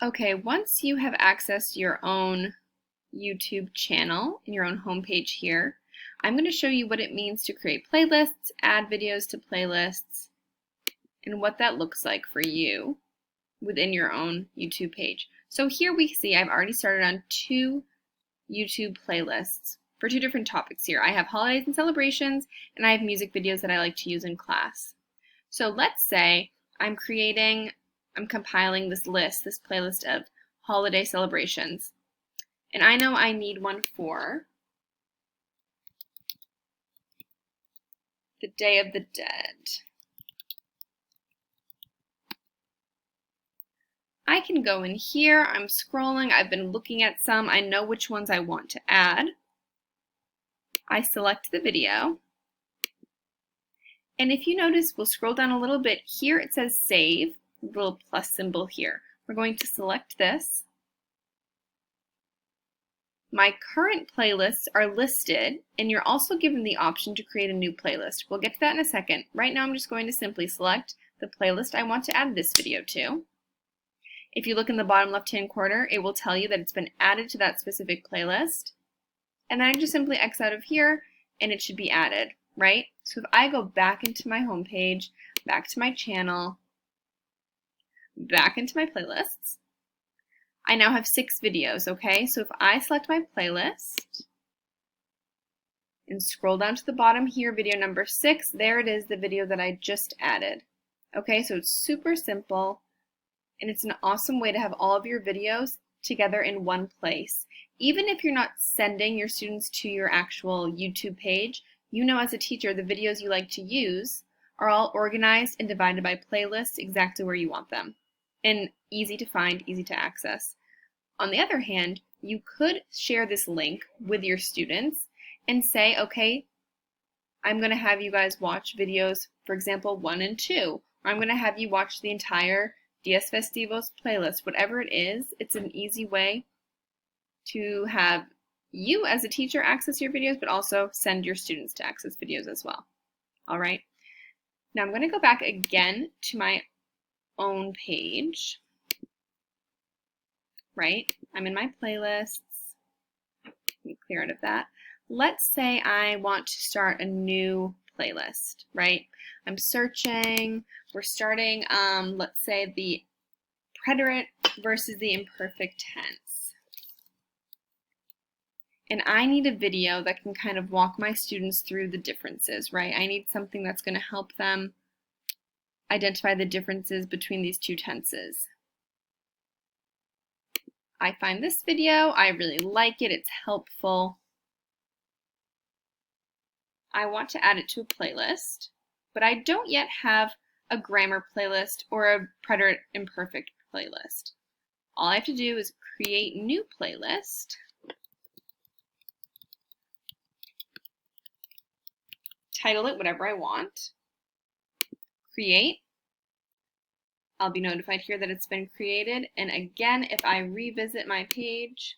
Okay, once you have access to your own YouTube channel and your own homepage here, I'm going to show you what it means to create playlists, add videos to playlists, and what that looks like for you within your own YouTube page. So here we see I've already started on 2 YouTube playlists for 2 different topics here. I have holidays and celebrations, and I have music videos that I like to use in class. So let's say I'm compiling this playlist of holiday celebrations. And I know I need one for the Day of the Dead. I can go in here, I'm scrolling, I've been looking at some, I know which ones I want to add. I select the video. And if you notice, we'll scroll down a little bit. Here it says save, little plus symbol here. We're going to select this. My current playlists are listed, and you're also given the option to create a new playlist. We'll get to that in a second. Right now I'm just going to simply select the playlist I want to add this video to. If you look in the bottom left-hand corner, it will tell you that it's been added to that specific playlist. And then I just simply X out of here, and it should be added, right? So if I go back into my home page, back to my channel, back into my playlists, I now have 6 videos, okay? So if I select my playlist and scroll down to the bottom here, video number 6, there it is, the video that I just added. Okay, so it's super simple, and it's an awesome way to have all of your videos together in one place. Even if you're not sending your students to your actual YouTube page, you know as a teacher the videos you like to use are all organized and divided by playlists exactly where you want them. And easy to find, easy to access. On the other hand, you could share this link with your students and say, okay, I'm going to have you guys watch videos, for example, 1 and 2. Or I'm going to have you watch the entire Dias Festivos playlist. Whatever it is, it's an easy way to have you as a teacher access your videos, but also send your students to access videos as well. All right. Now I'm going to go back again to my own page, right? I'm in my playlists. Let me clear out of that. Let's say I want to start a new playlist, right? I'm searching. We're starting, let's say, the preterite versus the imperfect tense. And I need a video that can kind of walk my students through the differences, right? I need something that's going to help them identify the differences between these 2 tenses. I find this video, I really like it, it's helpful. I want to add it to a playlist, but I don't yet have a grammar playlist or a preterite imperfect playlist. All I have to do is create new playlist, title it whatever I want, create. I'll be notified here that it's been created, and again, if I revisit my page,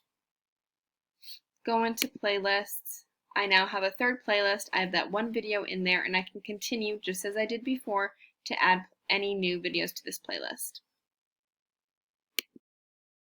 go into playlists, I now have a 3rd playlist. I have that 1 video in there, and I can continue, just as I did before, to add any new videos to this playlist.